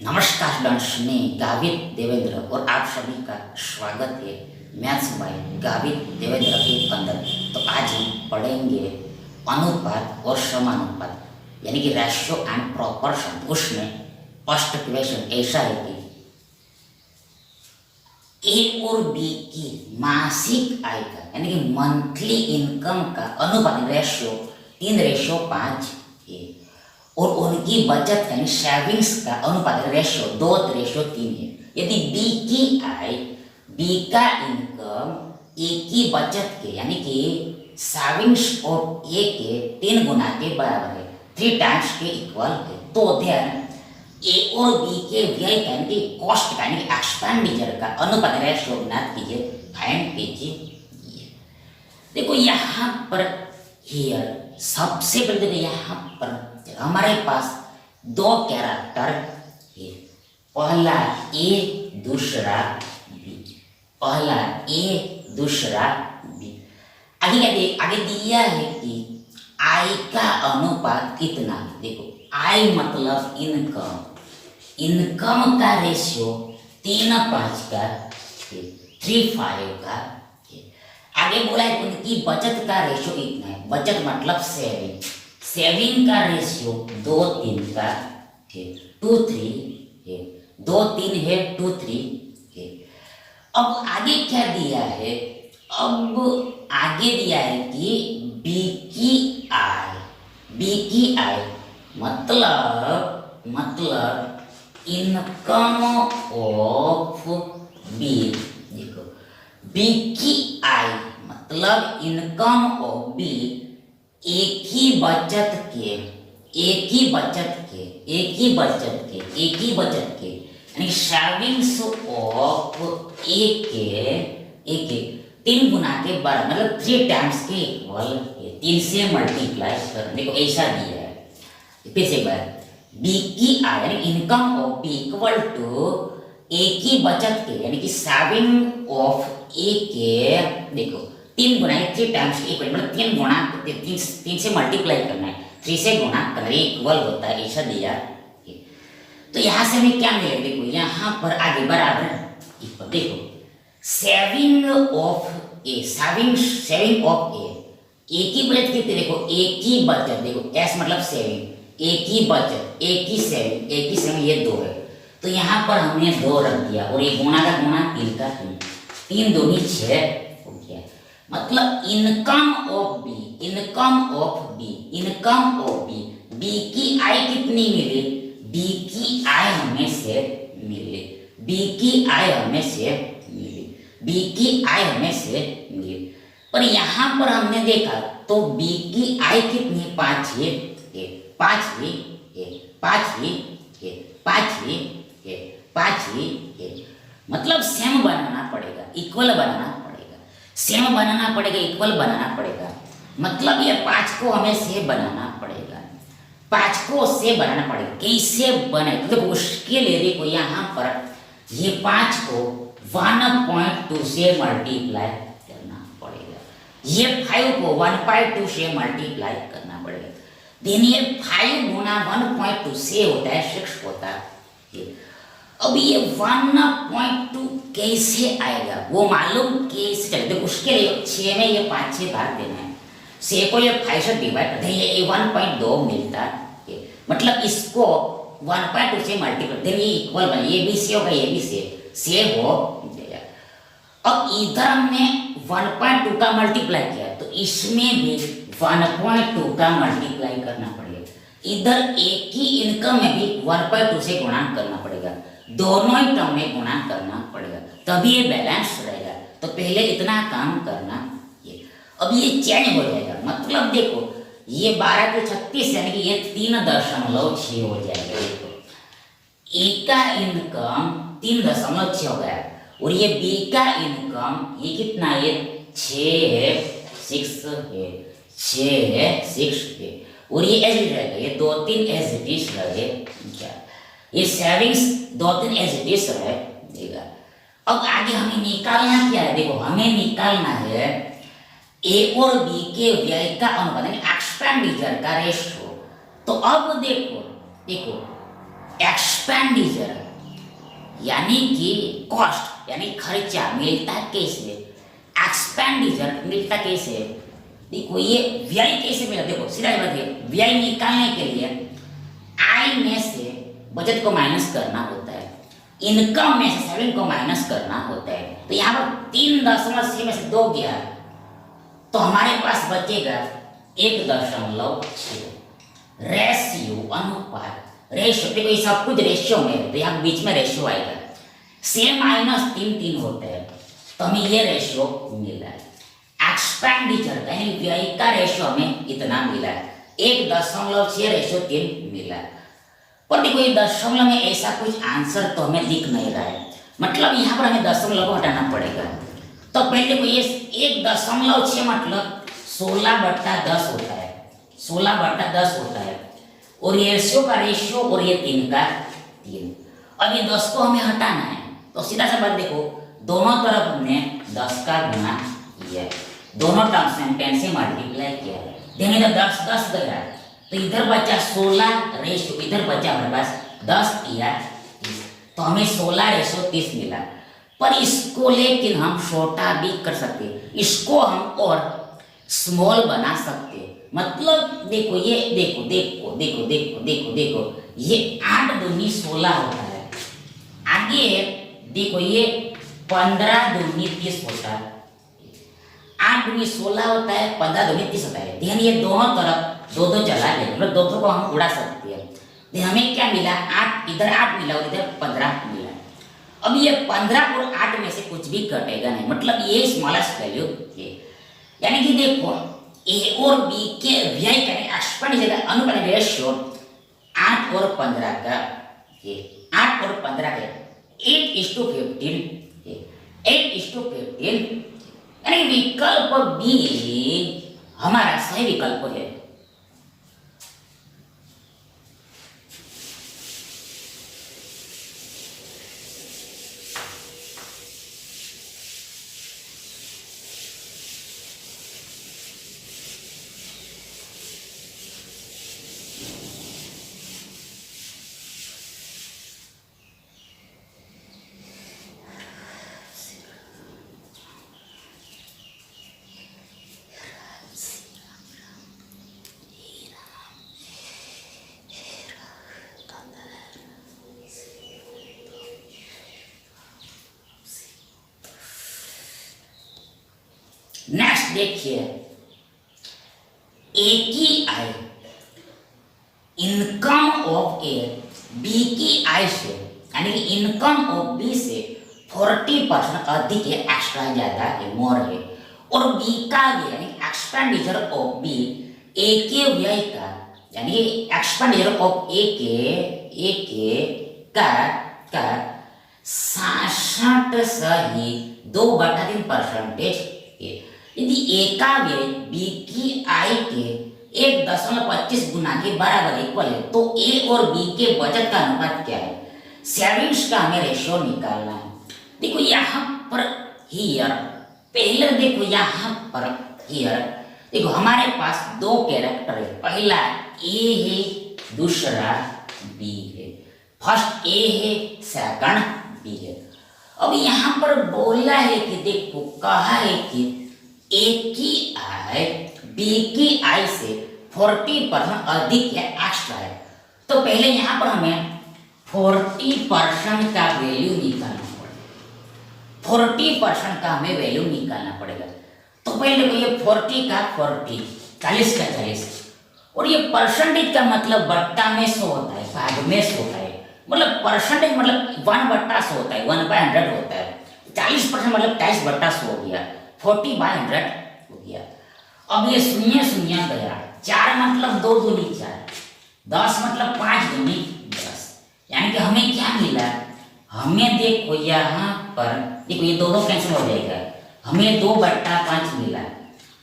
नमस्कार स्टूडेंट्स, मैं गावित देवेंद्र और आप सभी का स्वागत है मैथ्स बाय गावित देवेंद्र के अंदर। तो आज हम पढ़ेंगे अनुपात और समानुपात यानी कि रेशियो एंड प्रोपोर्शन। उसमें फर्स्ट क्वेश्चन ऐसा है कि ए और बी की मासिक आय का यानी कि मंथली इनकम का अनुपात रेशियो 3:5 है और उनकी बचत यानी सेविंग्स का अनुपात रेशियो 2:3 है। यदि बी की आय, बी का इनकम ए की बचत के यानी कि सेविंग्स ऑफ ए के 3 गुना के बराबर है, 3 टाइम्स के इक्वल है, तो ध्यान ए और बी के व्यय का यानी कि कॉस्ट का यानी कि एक्सपेंडिचर का अनुपात रेशियो ज्ञात कीजिए, फाइंड कीजिए। देखो यहाँ पर हियर सबसे पहले देखो यहाँ पर हमारे पास दो कैरेक्टर है, पहला ए दूसरा बी, पहला ए दूसरा बी। आगे दिया है कि आय का अनुपात कितना है। देखो आय मतलब इनकम, इनकम का रेशियो 3:5 का है, 3:5 का है। आगे बोला है उनकी बचत का रेशियो कितना है, बचत मतलब सेविंग, सेविंग का रेशियो 2:3 का है, 2:3 है, 2:3 है, 2:3 है। अब आगे क्या दिया है, अब आगे दिया है कि बी की आय, बी की आय मतलब इनकम ऑफ बी। देखो बी की आय मतलब इनकम ऑफ बी एक ही बचत के यानी सेविंग्स ऑफ ए के 3 गुना के बराबर मतलब 3 टाइम्स के इक्वल है, 3 से मल्टीप्लाई कर। देखो ऐसा दिया है, फिर से एक बार बी की आय यानी income of B equal to A की बचत के यानी कि सेविंग ऑफ ए के, देखो 3 गुना 3 टाइम्स के इक्वल मतलब 3 गुना 3 से मल्टीप्लाई करना है, 3 से गुना करना है, इक्वल होता है, ऐसा दिया है। तो यहाँ से हमें क्या मिलेगा, देखो यहाँ पर आगे बराबर इक्वल। देखो saving of A, saving of A की बचत कितनी, देखो ए की बचत, देखो एस मतलब सेविंग, ए की बचत, ए की सेविंग ये 2 है, तो यहाँ पर हमने 2 रख दिया और ये गुणा का गुणा 3 का 3 दूनी 6 हो गया। मतलब इनकम ऑफ बी, बी की आय कितनी मिली, बी की आय हमें से मिली, पर यहाँ पर हमने देखा तो बी की आय कितनी 5 है, मतलब सेम बनाना पड़ेगा, इक्वल बनाना पड़ेगा, मतलब ये 5 को हमें से बनाना पड़ेगा, कैसे बने तो देखो उसके लिए देखो यहाँ पर ये 5 को 1.2 से मल्टीप्लाई करना पड़ेगा, ये 5 को 1.2 से मल्टीप्लाई करना पड़ेगा, देन ये 5 गुना 1.2 से होता है 6 होता है। अब ये 1.2 कैसे आएगा वो मालूम कैसे चले, देखो उसके लिए 6 में ये 5 से भाग देना है, 6 को ये 5 से डिवाइड करते हैं, ये 1.2 मिलता है, मतलब इसको 1.2 से मल्टीप्लाई देन ये इक्वल बने, ये भी से होगा, ये भी से हो जाएगा। अब इधर हमने 1.2 का मल्टीप्लाई किया तो इसमें भी 1.2 का मल्टीप्लाई करना पड़ेगा, इधर एक ही इनकम में भी 1.2 से गुणा करना पड़ेगा, दोनों ही टर्म में गुणा करना पड़ेगा, तभी ये बैलेंस रहेगा। तो पहले इतना काम करना, ये अब ये चेंज हो जाएगा, मतलब देखो ये 12 के 36 यानी कि ये 3.6 हो जाएगा। देखो ए का इनकम 3.6 हो गया और ये बी का इनकम ये कितना है 6 है और ये एज इट रहेगा, ये 2-3 एज इट इज रहेगा, ये सेविंग्स 2-3 एज इट इज रहेगा। अब आगे हमें निकालना क्या है, देखो हमें निकालना है ए और बी के व्यय का अनुपात यानी एक्सपेंडिचर का रेशियो। तो अब देखो एक्सपेंडिचर यानी कि कॉस्ट यानी खर्चा मिलता कैसे, एक्सपेंडिचर मिलता कैसे। देखो ये व्यय कैसे मिला, देखो सीधा बात है, व्यय निकालने के लिए आय में से बचत को माइनस करना होता है, इनकम में से सेविंग को माइनस करना होता है। तो यहाँ पर 3.6 में से 2 गया तो हमारे पास बचेगा 1.6। रेशियो अनुपात, रेशियो देखो ये सब कुछ रेशियो में है तो यहाँ बीच में रेशियो आएगा। 6-3 होते हैं तो हमें ये रेशियो मिला है। एक्सपेंडिचर यानी व्यय का रेशियो हमें इतना मिला है, 1.6 रेशियो 3 मिला है। पर देखो ये दशमलव में ऐसा कुछ आंसर तो हमें दिख नहीं रहा है, मतलब यहाँ पर हमें दशमलव को हटाना पड़ेगा। तो पहले देखो ये 1.6 मतलब 16/10 होता है, 16/10 होता है। और ये रेशियो का रेशियो और ये 3 का 3। अब ये 10 को हमें हटाना है तो सीधा सा बात देखो, दोनों तरफ हमने 10 का गुना किया है, दोनों टर्म्स में 10 से मल्टीप्लाई किया है। देंगे तो 10 गया तो इधर बचा 16 रेशियो, इधर बचा हमारे पास 10 या 30, तो हमें 16:30 मिला। पर इसको लेकिन हम छोटा भी कर सकते, इसको हम और स्मॉल बना सकते। मतलब देखो ये देखो देखो देखो देखो देखो देखो ये 8 दूनी 16 होता है, आगे देखो ये 15 दूनी 30 होता है, 8 दूनी 16 होता है, 15 दूनी 30 होता है। ध्यान ये दोनों तरफ 2 चला गया, मतलब 2 को हम उड़ा सकते हैं। तो हमें क्या मिला, 8 इधर 8 मिला और इधर 15 मिला। अब ये 15 और 8 में से कुछ भी कटेगा नहीं, मतलब ये स्मॉलेस्ट वैल्यू है। यानी कि देखो ए और बी के व्यय का एक्सपेंडिचर का अनुपात रेशियो 8 और 15 का, ये 8 और 15 का 8:15, 8:15, यानी विकल्प बी हमारा सही विकल्प है। नेक्स्ट देखिए, ए की आय, इनकम ऑफ ए बी की आय से यानी कि इनकम ऑफ बी से 40% अधिक है, एक्स्ट्रा ज्यादा है, मोर है। और बी का यानी एक्सपेंडिचर ऑफ बी ए के व्यय का यानी एक्सपेंडिचर ऑफ ए के का 66.2/3% है। यदि ए का व्यय बी की आय के 1.25 गुना के बराबर इक्वल है तो ए और बी के बचत का अनुपात क्या है, सेविंग्स का हमें रेशियो निकालना है। देखो यहाँ पर हियर, पहले देखो यहाँ पर हियर देखो हमारे पास 2 कैरेक्टर है, पहला ए है दूसरा बी है, फर्स्ट ए है सेकंड बी है। अब यहाँ पर बोला है कि देखो कहा है कि ए की आय बी की आय से 40% अधिक या एक्स्ट्रा है। तो पहले यहाँ पर हमें 40% का वैल्यू निकालना पड़ेगा, 40% का हमें वैल्यू निकालना पड़ेगा। तो पहले देखो ये 40 का 40, 40 का 40, और ये परसेंटेज का मतलब बट्टा में 100 होता है, भाग में 100 होता है, मतलब परसेंटेज मतलब 1/100 होता है, 1/100 होता है। 40% मतलब 40/100 हो गया, 40/100 हो गया। अब ये शून्य शून्य गया, 4 मतलब 2 दूनी 4, 10 मतलब 5 दूनी 10, यानी कि हमें क्या मिला, हमें देखो यहाँ पर देखो ये 2 कैंसिल हो जाएगा, हमें 2/5 मिला,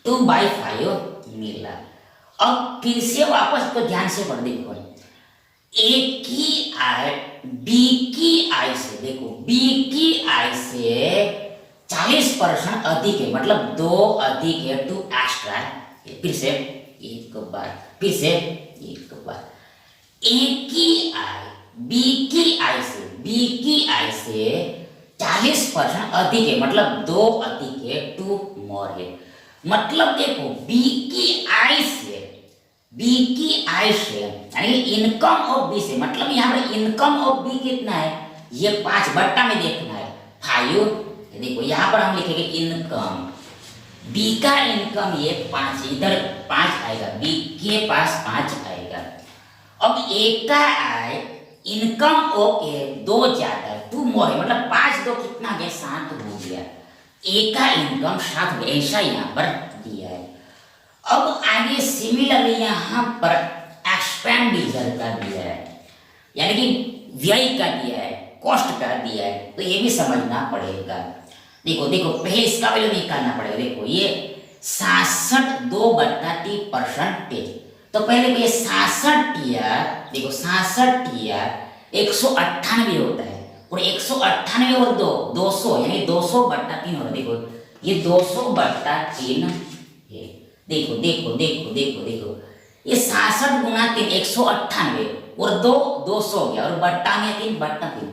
2/5 मिला। अब फिर से वापस तो ध्यान से पढ़ देखो, ए की आय बी की आय से, देखो बी की आय से 40% अधिक है, मतलब 2 अधिक है, 2 एक्स्ट्रा। फिर से एक बार, फिर से एक बार, ए की आय बी की आय से 40% अधिक है, मतलब 2 अधिक है, 2 मोर है। मतलब देखो बी की आय से यानी इनकम ऑफ बी से, मतलब यहाँ पर इनकम ऑफ बी कितना है, ये 5 बट्टा में देखना है 5। देखो यहाँ पर हम लिखेंगे इनकम, बी का इनकम ये 5, इधर 5 आएगा, बी के पास 5 आएगा। अब ए का आय इनकम ऑफ ए 2 ज्यादा है, 2 मोर है, मतलब 5 2 कितना गया 7 हो गया। ए का इनकम 7 हो गया, ऐसा यहाँ पर दिया है। अब आगे सिमिलरली यहाँ पर एक्सपेंडिचर का दिया है, यानी कि व्यय का दिया है, कॉस्ट का दिया है, तो ये भी समझना पड़ेगा। देखो देखो पहले इसका वैल्यू निकालना पड़ेगा। देखो ये 66 2/3%, तो पहले को ये 66 या देखो 66 या 198 होता है, और 198 और 2 200 यानी 200/3 होता है। देखो ये 200/3 है। देखो देखो देखो देखो देखो ये 66 गुना 3 198 और 2 200 हो गया, और बट्टा में 3/3,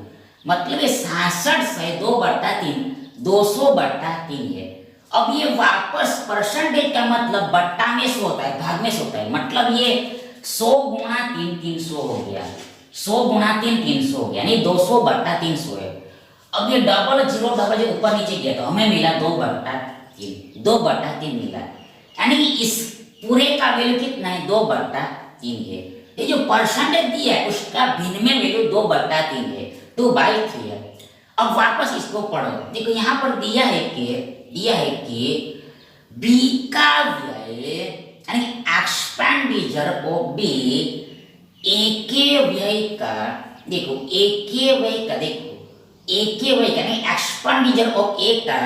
मतलब ये 66 से 2/3 200/3 है। अब ये वापस परसेंटेज का मतलब बट्टा में से होता है, भाग में से होता है, मतलब ये 100 गुना 3 300 हो गया, 100 गुना 3 300 हो गया, यानी 200/300 है। अब ये डबल जीरो ऊपर नीचे गया तो हमें मिला 2/3 मिला, यानी कि इस पूरे का वैल्यू कितना है 2/3 है। ये जो परसेंटेज दिया है उसका भिन्न में वैल्यू 2/3 है, 2/3 है। अब वापस इसको पढ़ो। देखो यहाँ पर दिया है कि बी का व्यय यानी एक्सपेंडिचर ऑफ बी, ए के व्यय का, देखो ए के व्यय का, देखो ए के व्यय का यानी एक्सपेंडिचर ऑफ ए का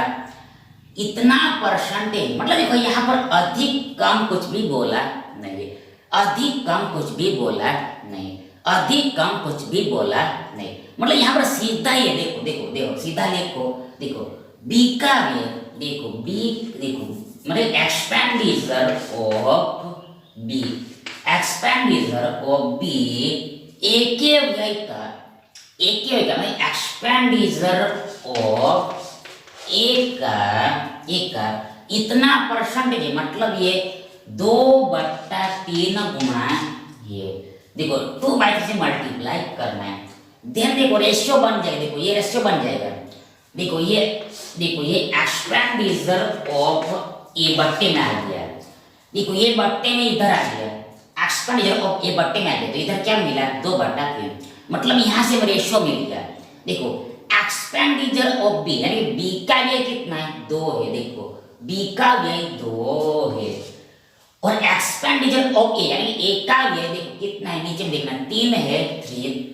इतना परसेंटेज, मतलब देखो यहाँ पर अधिक कम कुछ भी बोला नहीं, अधिक कम कुछ भी बोला नहीं, अधिक कम कुछ भी बोला नहीं, मतलब यहाँ पर सीधा ही है। देखो देखो देखो सीधा देखो, देखो बी का व्यय, देखो बी, देखो मतलब expenditure of B, expenditure of B, A के व्यय का, ए के व्यय का मतलब एक्सपेंडिचर ऑफ ए का इतना परसेंटेज है, मतलब ये 2/3 गुना ये, देखो 2/3 से मल्टीप्लाई करना है, देन देखो रेशियो बन जाएगा। देखो ये रेशियो बन जाएगा, देखो ये एक्सपेंडिचर ऑफ ए बट्टे में आ गया, देखो ये बट्टे में इधर आ गया, एक्सपेंडिचर ऑफ ए बट्टे में आ गया, तो इधर क्या मिला 2/3, मतलब यहाँ से रेशियो मिल गया। देखो एक्सपेंडिचर ऑफ बी यानी बी का व्यय कितना है 2 है, देखो बी का व्यय 2 है, और एक्सपेंडिचर ऑफ ए यानी ए का व्यय देखो कितना है, नीचे देखना 3 है 3,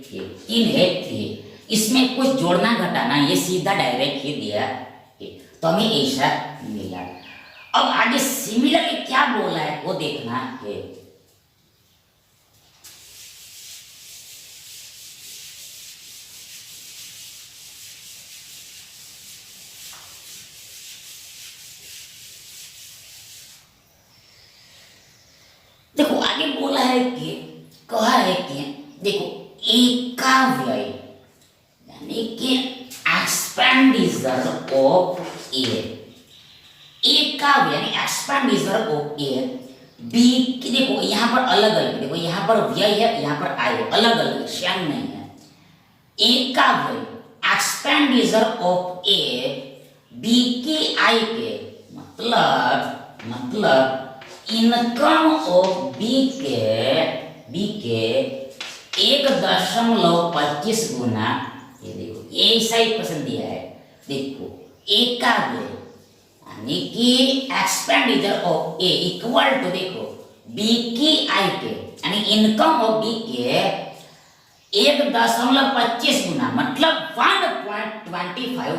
इसमें कुछ जोड़ना घटाना, ये सीधा डायरेक्ट ही दिया है, तो हमें ऐसा मिला। अब आगे सिमिलरली क्या बोला है वो देखना है। देखो आगे बोला है कि कहा है कि देखो ए का व्यय यानी कि एक्सपेंडिचर ऑफ ए का व्यय यानी एक्सपेंडिचर ऑफ ए, बी की देखो यहाँ पर अलग अलग, देखो यहाँ पर व्यय है, यहाँ पर आय है, अलग अलग सेम नहीं है। ए का व्यय एक्सपेंडिचर ऑफ ए, बी की आय के मतलब इनकम ऑफ बी के 1.25 गुना, ये देखो ये ऐसा ही पसंद दिया है। देखो ए का व्यय यानी कि expenditure of A equal to देखो बी की आय के यानी इनकम ऑफ बी के 1.25 गुना, मतलब 1.25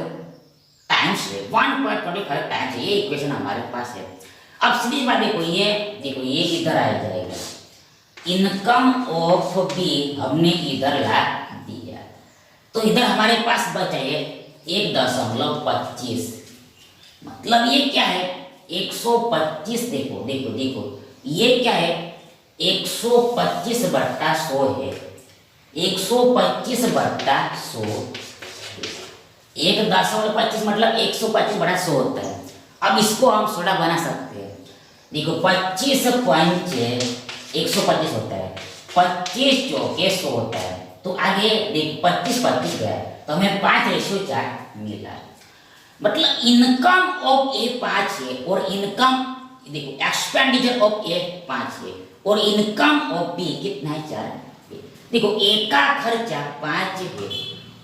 टाइम्स है, 1.25 टाइम्स, ये इक्वेशन हमारे पास है। अब सीधी बात देखो ये इधर आ जाएगा, इनकम ऑफ बी हमने इधर ला दिया, तो इधर हमारे पास बचा है 1.25, मतलब ये क्या है 125। देखो देखो देखो ये क्या है 125/100 है, 125 बटा 100, 1/10 मतलब 125 बटा 100 होता है। अब इसको हम थोड़ा बना सकते हैं। देखो 25 पंच 125 होता है, 25 चौके 100 होता है। तो आगे देख 25 गया तो हमें 5:4 मिला। मतलब इनकम ऑफ ए 5 है और इनकम देखो एक्सपेंडिचर ऑफ ए 5 है और इनकम ऑफ बी कितना है 4 है। देखो ए का खर्चा 5 है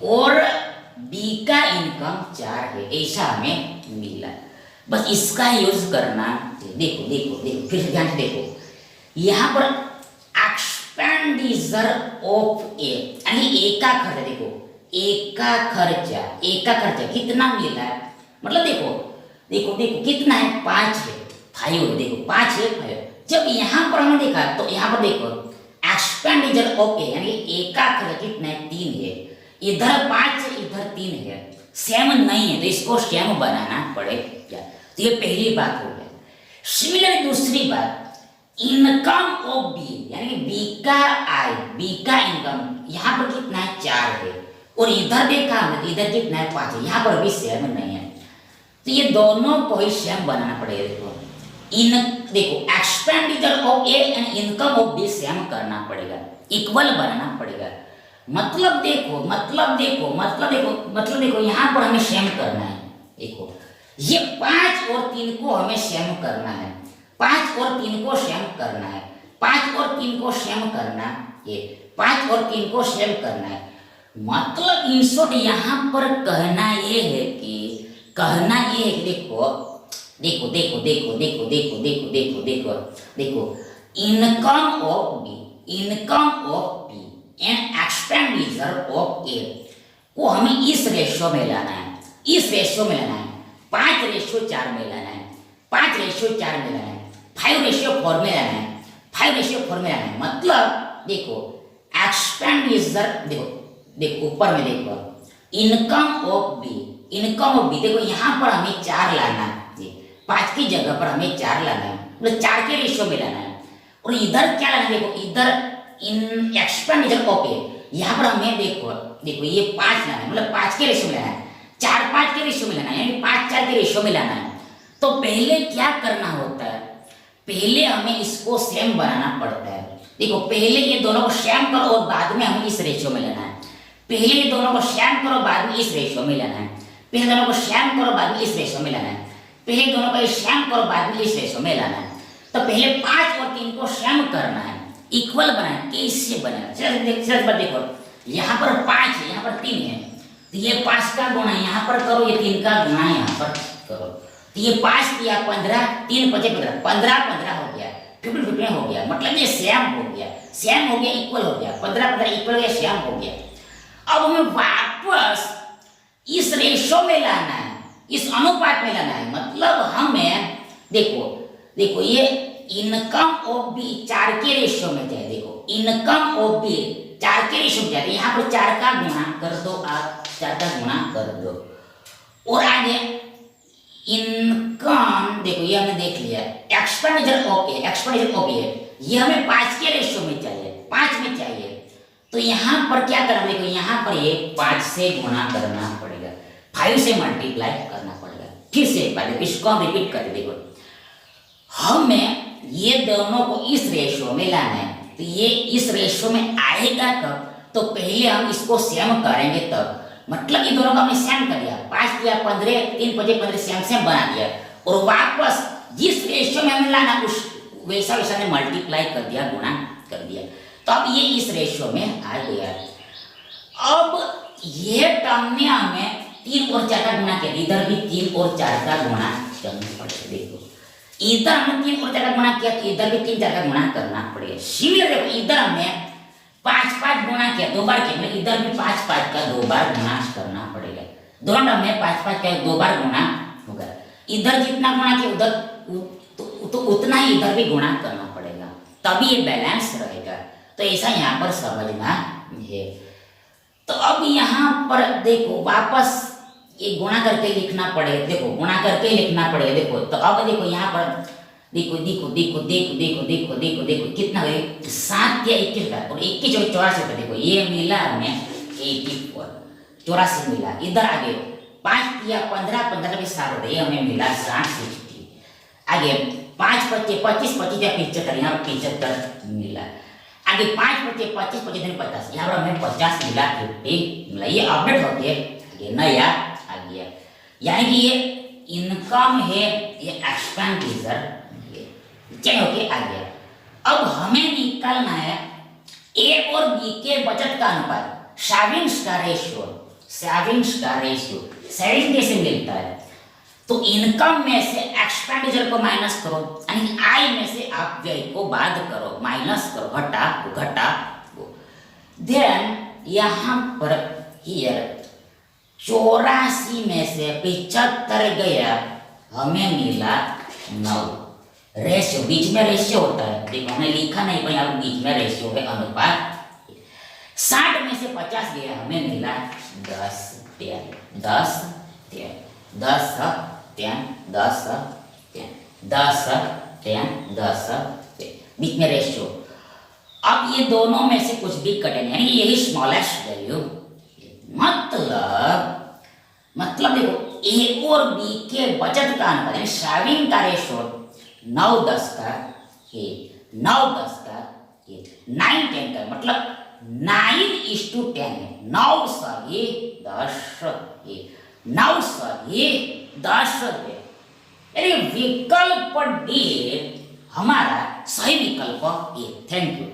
और बी का इनकम 4 है, ऐसा हमें मिला। बस इसका यूज करना। देखो देखो देखो फिर से ध्यान से देखो, यहाँ पर एक्सपेंडिचर ऑफ ए यानी ए का खर्चा, देखो ए का खर्चा कितना मिला है। मतलब देखो देखो देखो कितना है 5 है 5 है, देखो 5 है 5। जब यहाँ पर हमने देखा तो यहाँ पर देखो एक्सपेंडिचर ऑफ ए यानी ए का खर्चा कितना है 3 है, इधर 5 है इधर 3 है, सेम नहीं है तो इसको सेम बनाना पड़ेगा। तो ये पहली बात हो गई। सिमिलर दूसरी बात, इनकम ऑफ बी यानी बी का आय बी का इनकम यहाँ पर कितना है 4 है और इधर देखा हमने इधर कितना है 5 है, यहाँ पर भी सेम नहीं है। तो ये दोनों को ही सेम बनाना पड़ेगा। देखो देखो expenditure of A and income of B same करना पड़ेगा, इक्वल बनाना पड़ेगा। मतलब देखो यहाँ पर हमें सेम करना है। देखो ये 5 और 3 को हमें सेम करना है, 5 और 3 को सेम करना है, 5 और 3 को सेम करना, ये 5 और 3 को सेम करना है। मतलब इन शॉर्ट यहाँ पर कहना ये है कि देखो देखो देखो देखो देखो देखो देखो देखो देखो income of B and expenditure of A को हमें इस रेशियो में लाना है, 5:4 में लाना है, 5:4 में लाना है, 5:4 में लाना है, 5:4 में लाना है। मतलब देखो एक्सपेंडिचर देखो ऊपर में देखो इनकम ऑफ बी देखो यहाँ पर हमें 4 लाना है, 5 की जगह पर हमें 4 लाना है, मतलब 4 के रेशियो में लाना है। और इधर क्या लाना है, देखो इधर इन एक्सपेंडिचर ऑफ ए यहाँ पर हमें देखो ये 5 लाना है, मतलब 5 के रेशियो में लाना है, 4-5 के रेशियो में लाना है, यानी 5-4 के रेशियो में लाना है। तो पहले क्या करना होता है, पहले हमें इसको सेम बनाना पड़ता है। देखो पहले ये दोनों को सेम करो और बाद में हमें इस रेशियो में लेना है, पहले ये दोनों को सेम करो बाद में इस रेशियो में लेना है, पहले दोनों को सेम करो बाद में इस रेशियो में लेना है, पहले दोनों को सेम करो बाद में इस रेशियो में लाना है। तो पहले 5 और 3 को सेम करना है, इक्वल बनाए, कैसे बनाए देखो यहाँ पर 5 है यहाँ पर 3 है, तो ये 5 का गुणा यहाँ पर करो, ये 3 का गुणा यहाँ पर करो। तो ये 5 दिया 15, 3 5 15, 15 हो गया, 50 हो गया, मतलब ये सेम हो गया, इक्वल हो गया, 15 इक्वल हो गया, सेम हो गया। अब हमें वापस इस रेशो में लाना है, इस अनुपात में लाना है। मतलब हमें देखो ये इनकम ऑफ बी 4 के रेशियो में जाए, देखो इनकम ऑफ बी 4 के रेशियो में जाए, यहाँ पर 4 का गुणा कर दो, आप 4 का गुणा कर दो। और आगे इनकम देखो ये हमने देख लिया, एक्सपेंडिचर ऑफ ए ये हमें 5 के रेशियो में चाहिए, 5 में चाहिए। तो यहाँ पर क्या करना, देखो यहाँ पर ये 5 से गुणा करना पड़ेगा, 5 से मल्टीप्लाई करना पड़ेगा। फिर से एक बार इसको हम रिपीट करते, देखो हमें ये दोनों को इस रेशियो में लाना है। तो ये इस रेशियो में आएगा कब, तो पहले हम इसको सेम करेंगे तब। मतलब ये दोनों को हमने सेम कर दिया, 5 दिया 15, 3 5 15 सेम बना दिया, और वापस जिस रेशियो में हमें लाना उस वैसा ने मल्टीप्लाई कर दिया, गुणा कर दिया। तो अब ये इस रेशियो में आ गया। अब ये टर्म में हमें 3 और 4 का गुणा किया, इधर भी 3 और 4 का गुणा करना पड़ेगा। देखो इधर हमने 3 और 4 का गुणा किया, तो इधर भी 3 4 का गुणा करना पड़ेगा। सिमिलर देखो इधर हमने 5 गुणा किया, 2 बार किया, इधर भी 5 का 2 बार गुणा करना पड़ेगा। दोनों टर्म में 5 का 2 बार गुणा होगा। इधर जितना गुणा किया उधर तो उतना ही इधर भी गुणा करना पड़ेगा, तभी ये बैलेंस रहेगा। तो ऐसा यहाँ पर समझना है। तो अब यहाँ पर देखो वापस ये गुणा करके लिखना पड़ेगा, देखो गुणा करके लिखना पड़ेगा। देखो तो अब देखो यहाँ पर देखो देखो देखो देखो देखो देखो देखो देखो कितना गए 7 या 21 का, और 21 और 84 का देखो ये मिला हमें 84, 84 मिला। इधर आगे 5 या 15 15 के 7 होता है, ये हमें मिला 60। आगे 5 25 25 25 या 75, यहाँ 75 मिला। आगे 5 25 25 25 50, यहाँ पर हमें 50 मिला, 50 मिला। ये अपडेट होते हैं, ये नया आ गया। यानी कि ये इनकम है, ये एक्सपेंडिचर चेंज होके आ गया। अब हमें निकालना है ए और बी के बचत का अनुपात, सेविंग्स का रेशियो। सेविंग्स का रेशियो सेविंग कैसे मिलता है? तो इनकम में से एक्सपेंडिचर को माइनस करो, यानी कि आय में से आप व्यय को बाद करो, माइनस करो, घटा वो। देन यहां पर हियर 84 में से 75 गया, हमें मिला 9। रेशियो, बीच में रेशियो होता है, देखो हमने लिखा नहीं पर यहाँ बीच में रेशियो है, अनुपात। 60 में से 50 गया, हमें मिला 10 10 10 10 10 10 10 10 10 10 10, बीच में रेशियो। अब ये दोनों में से कुछ भी कटे नहीं, यानी यही स्मॉलेस्ट वैल्यू। मतलब देखो ए और बी के बचत का अनुपात, यानी सेविंग का रेशियो 9-10 का है, 9-10 का है, 9-10 का, मतलब 9:10 है। 9 सही 10 है, 9 सही 10 है। यानी विकल्प डी हमारा सही विकल्प है। Thank you.